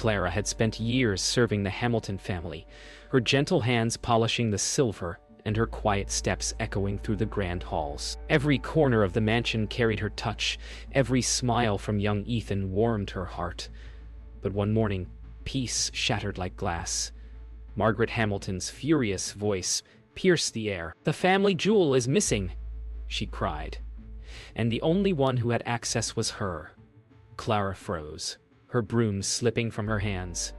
Clara had spent years serving the Hamilton family, her gentle hands polishing the silver and her quiet steps echoing through the grand halls. Every corner of the mansion carried her touch, every smile from young Ethan warmed her heart. But one morning, peace shattered like glass. Margaret Hamilton's furious voice pierced the air. "The family jewel is missing," she cried. And the only one who had access was her. Clara froze, her broom slipping from her hands.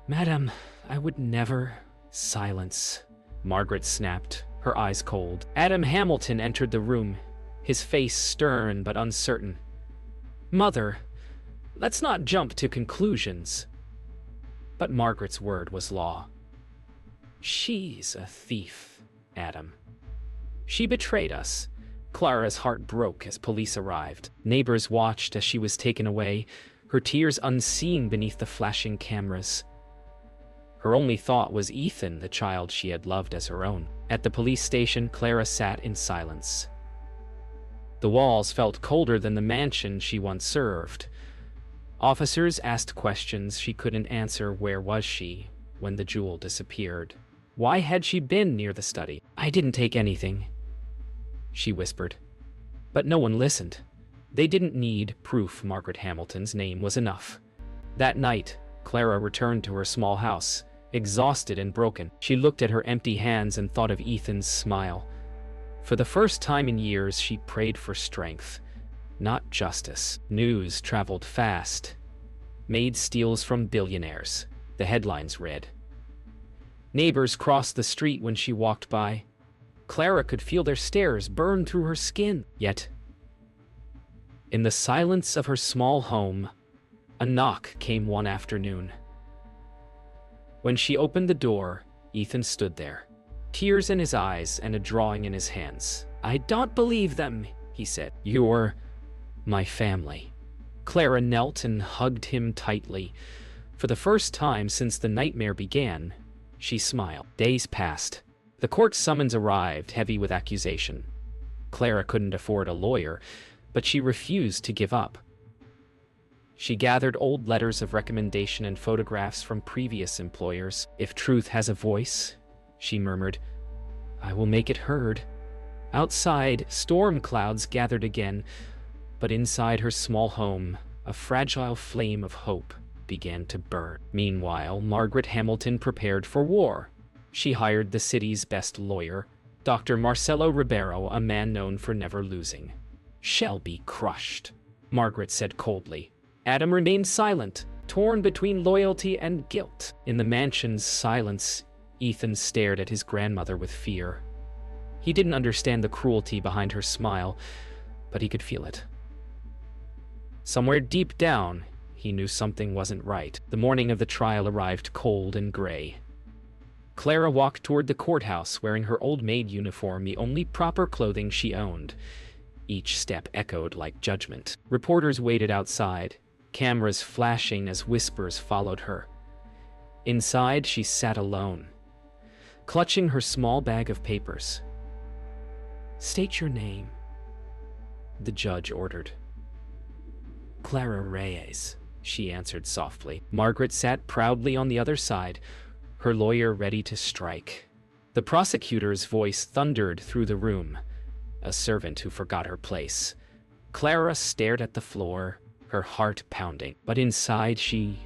"Madam, I would never—" "Silence," Margaret snapped, her eyes cold. Adam Hamilton entered the room, his face stern but uncertain. "Mother, let's not jump to conclusions." But Margaret's word was law. "She's a thief, Adam. She betrayed us." Clara's heart broke as police arrived. Neighbors watched as she was taken away, her tears unseen beneath the flashing cameras. Her only thought was Ethan, the child she had loved as her own. At the police station, Clara sat in silence. The walls felt colder than the mansion she once served. Officers asked questions she couldn't answer. Where was she when the jewel disappeared? Why had she been near the study? "I didn't take anything," she whispered. But no one listened. They didn't need proof. Margaret Hamilton's name was enough. That night, Clara returned to her small house, exhausted and broken. She looked at her empty hands and thought of Ethan's smile. For the first time in years, she prayed for strength, not justice. News traveled fast. "Maid steals from billionaires," the headlines read. Neighbors crossed the street when she walked by. Clara could feel their stares burn through her skin. Yet, in the silence of her small home, a knock came one afternoon. When she opened the door, Ethan stood there, tears in his eyes and a drawing in his hands. "I don't believe them," he said. "You're my family." Clara knelt and hugged him tightly. For the first time since the nightmare began, she smiled. Days passed. The court summons arrived, heavy with accusation. Clara couldn't afford a lawyer, but she refused to give up. She gathered old letters of recommendation and photographs from previous employers. "If truth has a voice," she murmured, "I will make it heard." Outside, storm clouds gathered again, but inside her small home, a fragile flame of hope began to burn. Meanwhile, Margaret Hamilton prepared for war. She hired the city's best lawyer, Dr. Marcelo Ribeiro, a man known for never losing. "Shall be crushed," Margaret said coldly. Adam remained silent, torn between loyalty and guilt. In the mansion's silence, Ethan stared at his grandmother with fear. He didn't understand the cruelty behind her smile, but he could feel it. Somewhere deep down, he knew something wasn't right. The morning of the trial arrived cold and gray. Clara walked toward the courthouse wearing her old maid uniform, the only proper clothing she owned. Each step echoed like judgment. Reporters waited outside, cameras flashing as whispers followed her. Inside, she sat alone, clutching her small bag of papers. "State your name," the judge ordered. "Clara Reyes," she answered softly. Margaret sat proudly on the other side, her lawyer ready to strike. The prosecutor's voice thundered through the room, a servant who forgot her place. Clara stared at the floor, her heart pounding. But inside, she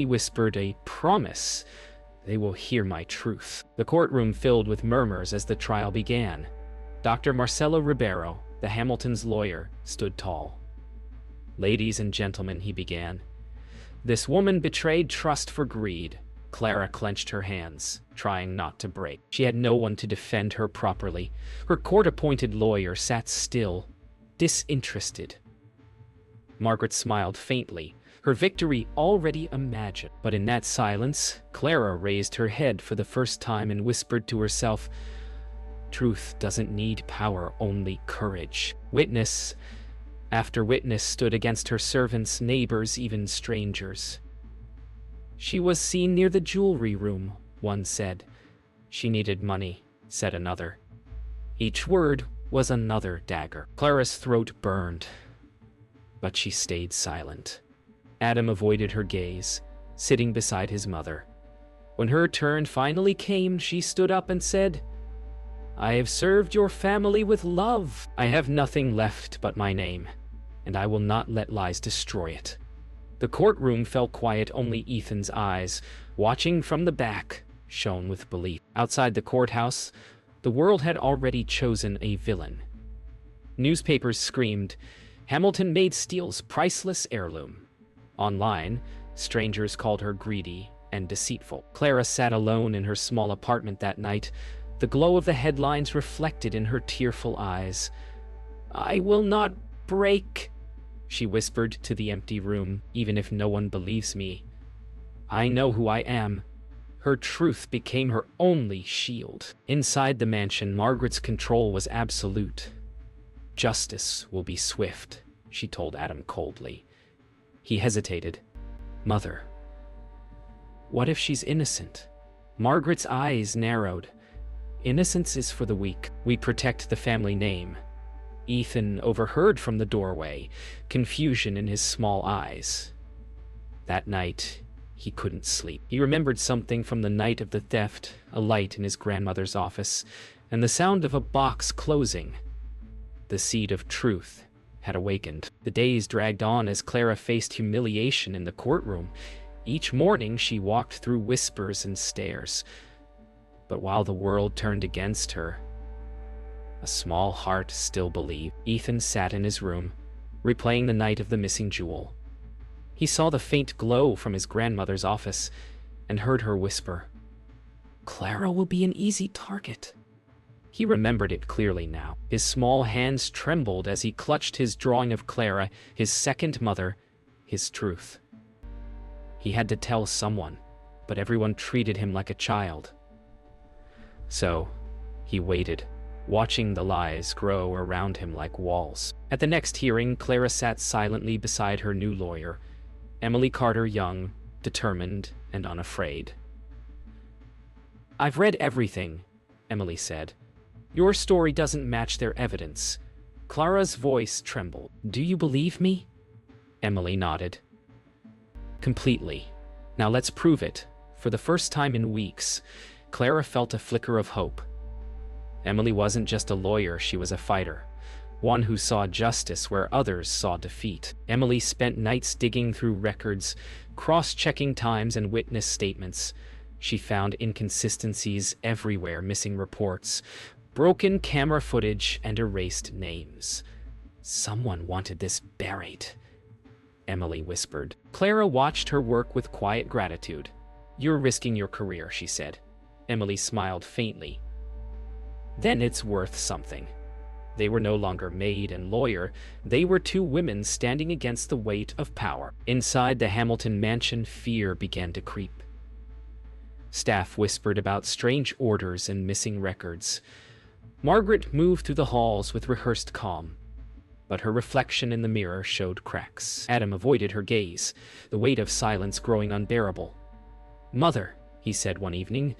whispered a promise. "They will hear my truth." The courtroom filled with murmurs as the trial began. Dr. Marcelo Ribeiro, the Hamiltons' lawyer, stood tall. "Ladies and gentlemen," he began, "this woman betrayed trust for greed." Clara clenched her hands, trying not to break. She had no one to defend her properly. Her court-appointed lawyer sat still, disinterested. Margaret smiled faintly, her victory already imagined. But in that silence, Clara raised her head for the first time and whispered to herself, "Truth doesn't need power, only courage." Witness after witness stood against her, servants, neighbors, even strangers. "She was seen near the jewelry room," one said. "She needed money," said another. Each word was another dagger. Clara's throat burned, but she stayed silent. Adam avoided her gaze, sitting beside his mother. When her turn finally came, she stood up and said, "I have served your family with love. I have nothing left but my name, and I will not let lies destroy it." The courtroom fell quiet, only Ethan's eyes, watching from the back, shone with belief. Outside the courthouse, the world had already chosen a villain. Newspapers screamed, "Hamilton Maid steals priceless heirloom." Online, strangers called her greedy and deceitful. Clara sat alone in her small apartment that night, the glow of the headlines reflected in her tearful eyes. "I will not break," she whispered to the empty room, "even if no one believes me. I know who I am." Her truth became her only shield. Inside the mansion, Margaret's control was absolute. "Justice will be swift," she told Adam coldly. He hesitated. "Mother, what if she's innocent?" Margaret's eyes narrowed. "Innocence is for the weak. We protect the family name." Ethan overheard from the doorway, confusion in his small eyes. That night, he couldn't sleep. He remembered something from the night of the theft, a light in his grandmother's office, and the sound of a box closing. The seed of truth had awakened. The days dragged on as Clara faced humiliation in the courtroom. Each morning she walked through whispers and stares. But while the world turned against her, a small heart still believed. Ethan sat in his room, replaying the night of the missing jewel. He saw the faint glow from his grandmother's office and heard her whisper, "Clara will be an easy target." He remembered it clearly now. His small hands trembled as he clutched his drawing of Clara, his second mother, his truth. He had to tell someone, but everyone treated him like a child. So, he waited, watching the lies grow around him like walls. At the next hearing, Clara sat silently beside her new lawyer, Emily Carter Young, determined and unafraid. "I've read everything," Emily said. "Your story doesn't match their evidence." Clara's voice trembled. "Do you believe me?" Emily nodded. "Completely. Now let's prove it." For the first time in weeks, Clara felt a flicker of hope. Emily wasn't just a lawyer, she was a fighter. One who saw justice where others saw defeat. Emily spent nights digging through records, cross-checking times and witness statements. She found inconsistencies everywhere, missing reports, broken camera footage, and erased names. "Someone wanted this buried," Emily whispered. Clara watched her work with quiet gratitude. "You're risking your career," she said. Emily smiled faintly. "Then it's worth something." They were no longer maid and lawyer. They were two women standing against the weight of power. Inside the Hamilton mansion, fear began to creep. Staff whispered about strange orders and missing records. Margaret moved through the halls with rehearsed calm, but her reflection in the mirror showed cracks. Adam avoided her gaze, the weight of silence growing unbearable. "Mother," he said one evening,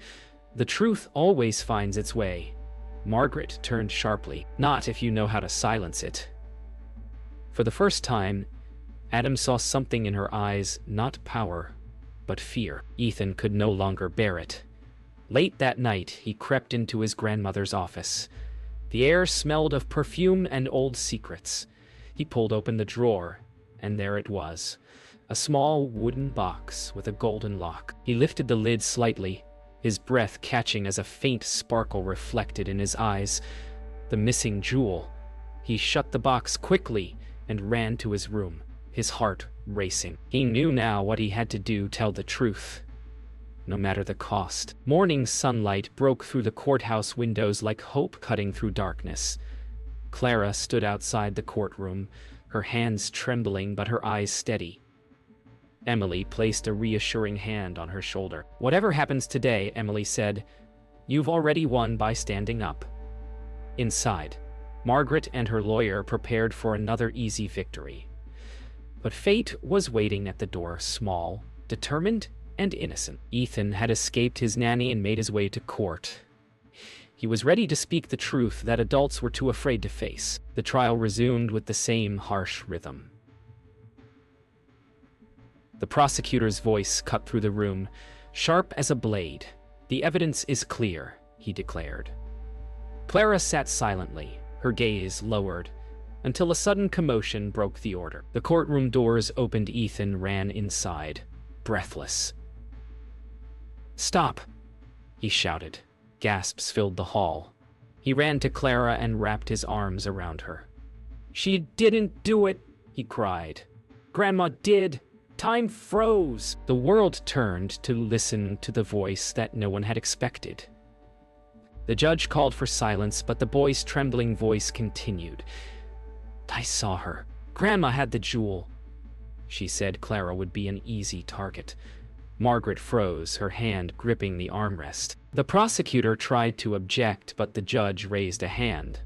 "the truth always finds its way." Margaret turned sharply. "Not if you know how to silence it." For the first time, Adam saw something in her eyes, not power, but fear. Ethan could no longer bear it. Late that night, he crept into his grandmother's office. The air smelled of perfume and old secrets. He pulled open the drawer, and there it was, a small wooden box with a golden lock. He lifted the lid slightly, his breath catching as a faint sparkle reflected in his eyes. The missing jewel. He shut the box quickly and ran to his room, his heart racing. He knew now what he had to do, tell the truth, no matter the cost. Morning sunlight broke through the courthouse windows like hope cutting through darkness. Clara stood outside the courtroom, her hands trembling but her eyes steady. Emily placed a reassuring hand on her shoulder. "Whatever happens today," Emily said, "you've already won by standing up." Inside, Margaret and her lawyer prepared for another easy victory. But fate was waiting at the door, small, determined, and innocent. Ethan had escaped his nanny and made his way to court. He was ready to speak the truth that adults were too afraid to face. The trial resumed with the same harsh rhythm. The prosecutor's voice cut through the room, sharp as a blade. "The evidence is clear," he declared. Clara sat silently, her gaze lowered, until a sudden commotion broke the order. The courtroom doors opened. Ethan ran inside, breathless. "Stop!" he shouted. Gasps filled the hall. He ran to Clara and wrapped his arms around her. "She didn't do it," he cried. "Grandma did. Time froze." The world turned to listen to the voice that no one had expected. The judge called for silence, but the boy's trembling voice continued. "I saw her. Grandma had the jewel." She said Clara would be an easy target. Margaret froze, her hand gripping the armrest. The prosecutor tried to object, but the judge raised a hand.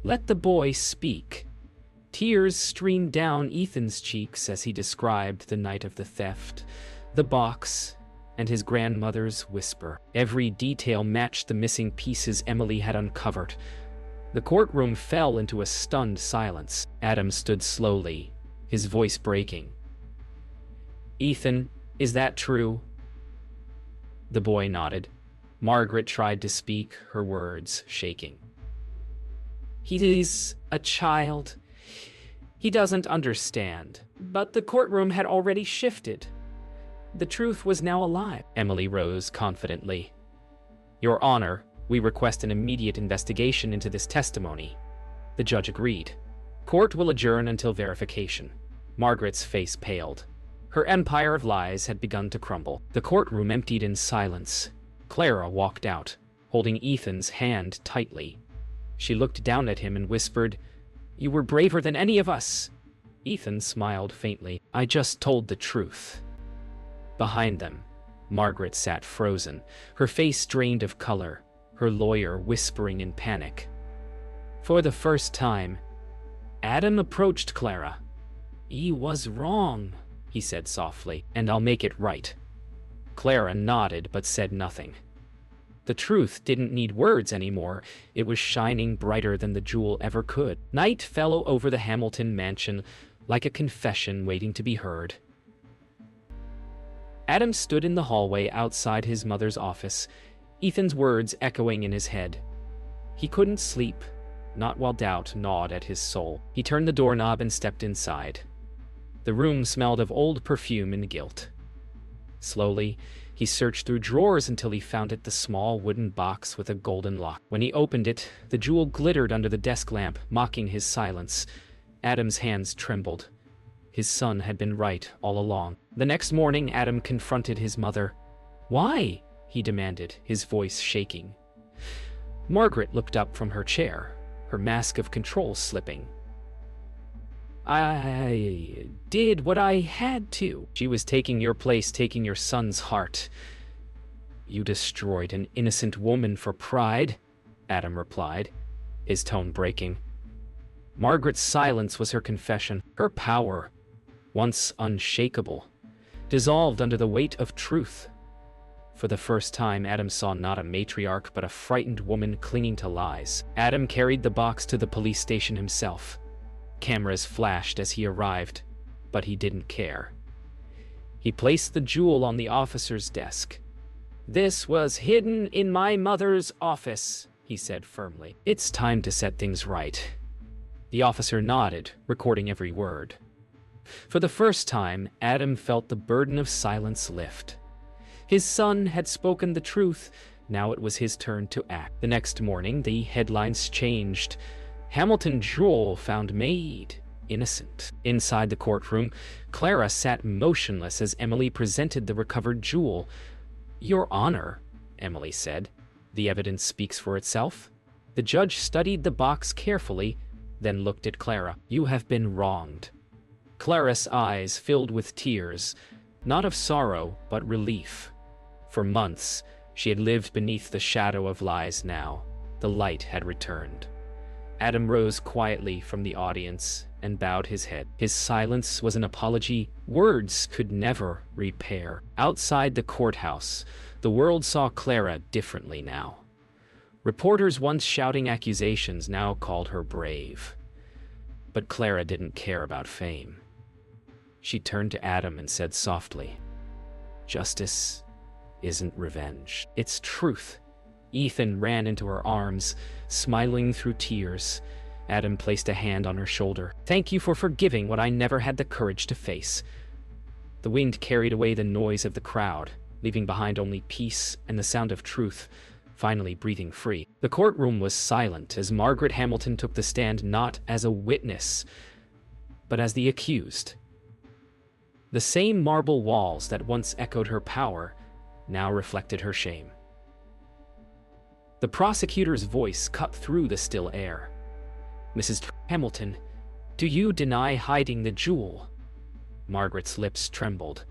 "Let the boy speak." Tears streamed down Ethan's cheeks as he described the night of the theft, the box, and his grandmother's whisper. Every detail matched the missing pieces Emily had uncovered. The courtroom fell into a stunned silence. Adam stood slowly, his voice breaking. "Ethan, is that true?" The boy nodded. Margaret tried to speak, her words shaking. "He is a child. He doesn't understand." But the courtroom had already shifted. The truth was now alive. Emily rose confidently. "Your Honor, we request an immediate investigation into this testimony." The judge agreed. "Court will adjourn until verification." Margaret's face paled. Her empire of lies had begun to crumble. The courtroom emptied in silence. Clara walked out, holding Ethan's hand tightly. She looked down at him and whispered, "You were braver than any of us." Ethan smiled faintly. "I just told the truth." Behind them, Margaret sat frozen, her face drained of color, her lawyer whispering in panic. For the first time, Adam approached Clara. "He was wrong," he said softly, "and I'll make it right." Clara nodded but said nothing. The truth didn't need words anymore. It was shining brighter than the jewel ever could. Night fell over the Hamilton mansion like a confession waiting to be heard. Adam stood in the hallway outside his mother's office, Ethan's words echoing in his head. He couldn't sleep, not while doubt gnawed at his soul. He turned the doorknob and stepped inside. The room smelled of old perfume and guilt. Slowly, he searched through drawers until he found the small wooden box with a golden lock. When he opened it, the jewel glittered under the desk lamp, mocking his silence. Adam's hands trembled. His son had been right all along. The next morning, Adam confronted his mother. "Why?" he demanded, his voice shaking. Margaret looked up from her chair, her mask of control slipping. "I did what I had to." "She was taking your place, taking your son's heart." "You destroyed an innocent woman for pride," Adam replied, his tone breaking. Margaret's silence was her confession. Her power, once unshakable, dissolved under the weight of truth. For the first time, Adam saw not a matriarch, but a frightened woman clinging to lies. Adam carried the box to the police station himself. Cameras flashed as he arrived, but he didn't care. He placed the jewel on the officer's desk. "This was hidden in my mother's office," he said firmly. "It's time to set things right." The officer nodded, recording every word. For the first time, Adam felt the burden of silence lift. His son had spoken the truth. Now it was his turn to act. The next morning, the headlines changed. Hamilton jewel found Maid innocent. Inside the courtroom, Clara sat motionless as Emily presented the recovered jewel. "Your Honor," Emily said, "the evidence speaks for itself." The judge studied the box carefully, then looked at Clara. "You have been wronged." Clara's eyes filled with tears, not of sorrow, but relief. For months, she had lived beneath the shadow of lies. Now, the light had returned. Adam rose quietly from the audience and bowed his head. His silence was an apology words could never repair. Outside the courthouse, the world saw Clara differently now. Reporters once shouting accusations now called her brave. But Clara didn't care about fame. She turned to Adam and said softly, "Justice isn't revenge. It's truth." Ethan ran into her arms, smiling through tears. Adam placed a hand on her shoulder. "Thank you for forgiving what I never had the courage to face." The wind carried away the noise of the crowd, leaving behind only peace and the sound of truth, finally breathing free. The courtroom was silent as Margaret Hamilton took the stand not as a witness, but as the accused. The same marble walls that once echoed her power now reflected her shame. The prosecutor's voice cut through the still air. "Mrs. Hamilton, do you deny hiding the jewel?" Margaret's lips trembled.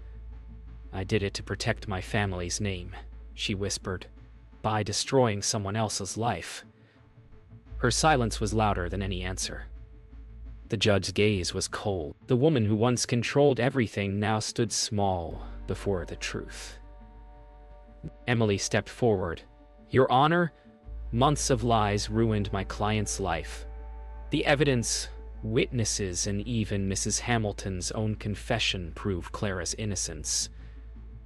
"I did it to protect my family's name," she whispered, "by destroying someone else's life." Her silence was louder than any answer. The judge's gaze was cold. The woman who once controlled everything now stood small before the truth. Emily stepped forward. "Your Honor, months of lies ruined my client's life. The evidence, witnesses, and even Mrs. Hamilton's own confession prove Clara's innocence."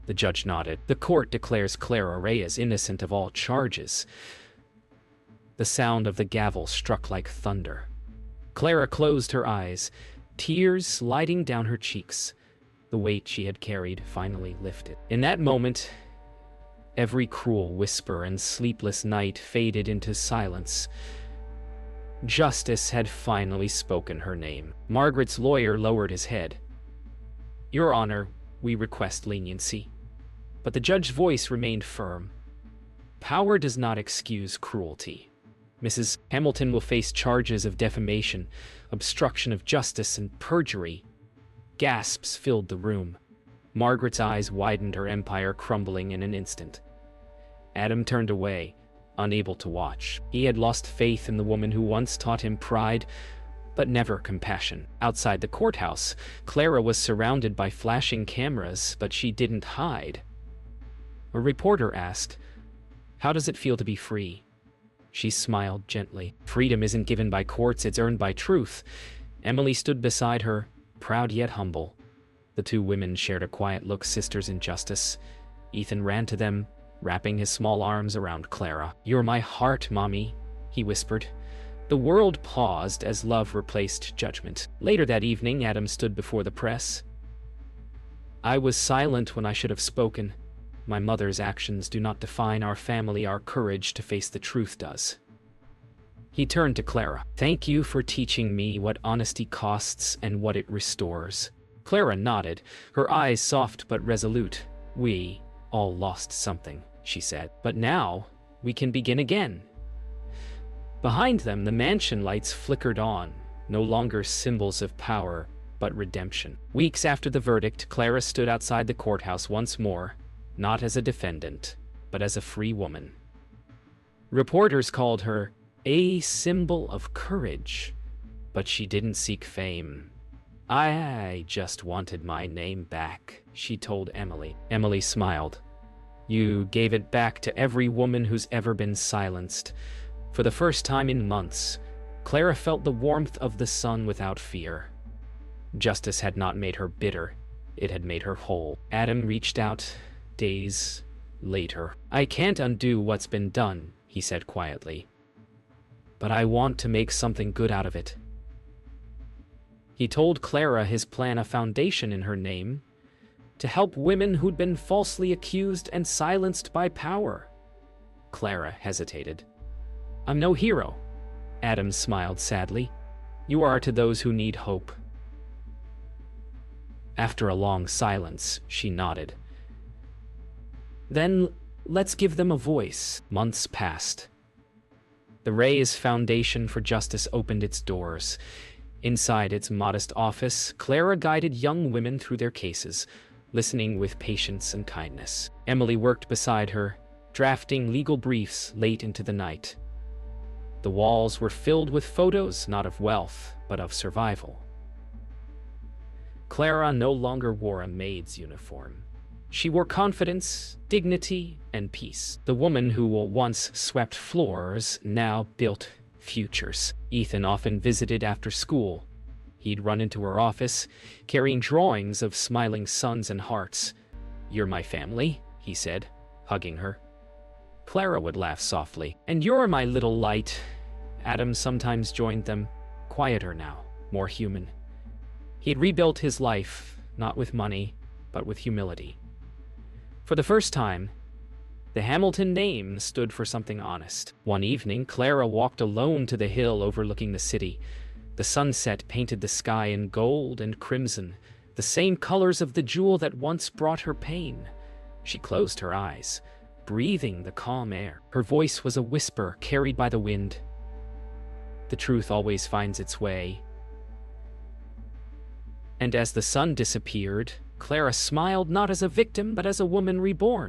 The judge nodded. "The court declares Clara Reyes innocent of all charges." The sound of the gavel struck like thunder. Clara closed her eyes, tears sliding down her cheeks. The weight she had carried finally lifted. In that moment, every cruel whisper and sleepless night faded into silence. Justice had finally spoken her name. Margaret's lawyer lowered his head. "Your Honor, we request leniency." But the judge's voice remained firm. "Power does not excuse cruelty. Mrs. Hamilton will face charges of defamation, obstruction of justice, and perjury." Gasps filled the room. Margaret's eyes widened, her empire crumbling in an instant. Adam turned away, unable to watch. He had lost faith in the woman who once taught him pride, but never compassion. Outside the courthouse, Clara was surrounded by flashing cameras, but she didn't hide. A reporter asked, "How does it feel to be free?" She smiled gently. "Freedom isn't given by courts, it's earned by truth." Emily stood beside her, proud yet humble. The two women shared a quiet look, sisters in justice. Ethan ran to them, wrapping his small arms around Clara. "You're my heart, Mommy," he whispered. The world paused as love replaced judgment. Later that evening, Adam stood before the press. "I was silent when I should have spoken. My mother's actions do not define our family. Our courage to face the truth does." He turned to Clara. "Thank you for teaching me what honesty costs and what it restores." Clara nodded, her eyes soft but resolute. "We all lost something," she said. "But now, we can begin again." Behind them, the mansion lights flickered on, no longer symbols of power, but redemption. Weeks after the verdict, Clara stood outside the courthouse once more, not as a defendant, but as a free woman. Reporters called her a symbol of courage, but she didn't seek fame. "I just wanted my name back," she told Emily. Emily smiled. "You gave it back to every woman who's ever been silenced." For the first time in months, Clara felt the warmth of the sun without fear. Justice had not made her bitter, it had made her whole. Adam reached out, days later. "I can't undo what's been done," he said quietly. "But I want to make something good out of it." He told Clara his plan, a foundation in her name, to help women who'd been falsely accused and silenced by power. Clara hesitated. "I'm no hero," Adam smiled sadly. "You are to those who need hope." After a long silence, she nodded. "Then let's give them a voice." Months passed. The Reyes Foundation for Justice opened its doors. Inside its modest office, Clara guided young women through their cases, listening with patience and kindness. Emily worked beside her, drafting legal briefs late into the night. The walls were filled with photos, not of wealth, but of survival. Clara no longer wore a maid's uniform. She wore confidence, dignity, and peace. The woman who once swept floors now built futures. Ethan often visited after school, He'd run into her office, carrying drawings of smiling suns and hearts. "You're my family," he said, hugging her. Clara would laugh softly. "And you're my little light." Adam sometimes joined them, quieter now, more human. He'd rebuilt his life, not with money, but with humility. For the first time, the Hamilton name stood for something honest. One evening, Clara walked alone to the hill overlooking the city. The sunset painted the sky in gold and crimson, the same colors of the jewel that once brought her pain. She closed her eyes, breathing the calm air. Her voice was a whisper carried by the wind. The truth always finds its way. And as the sun disappeared, Clara smiled not as a victim, but as a woman reborn.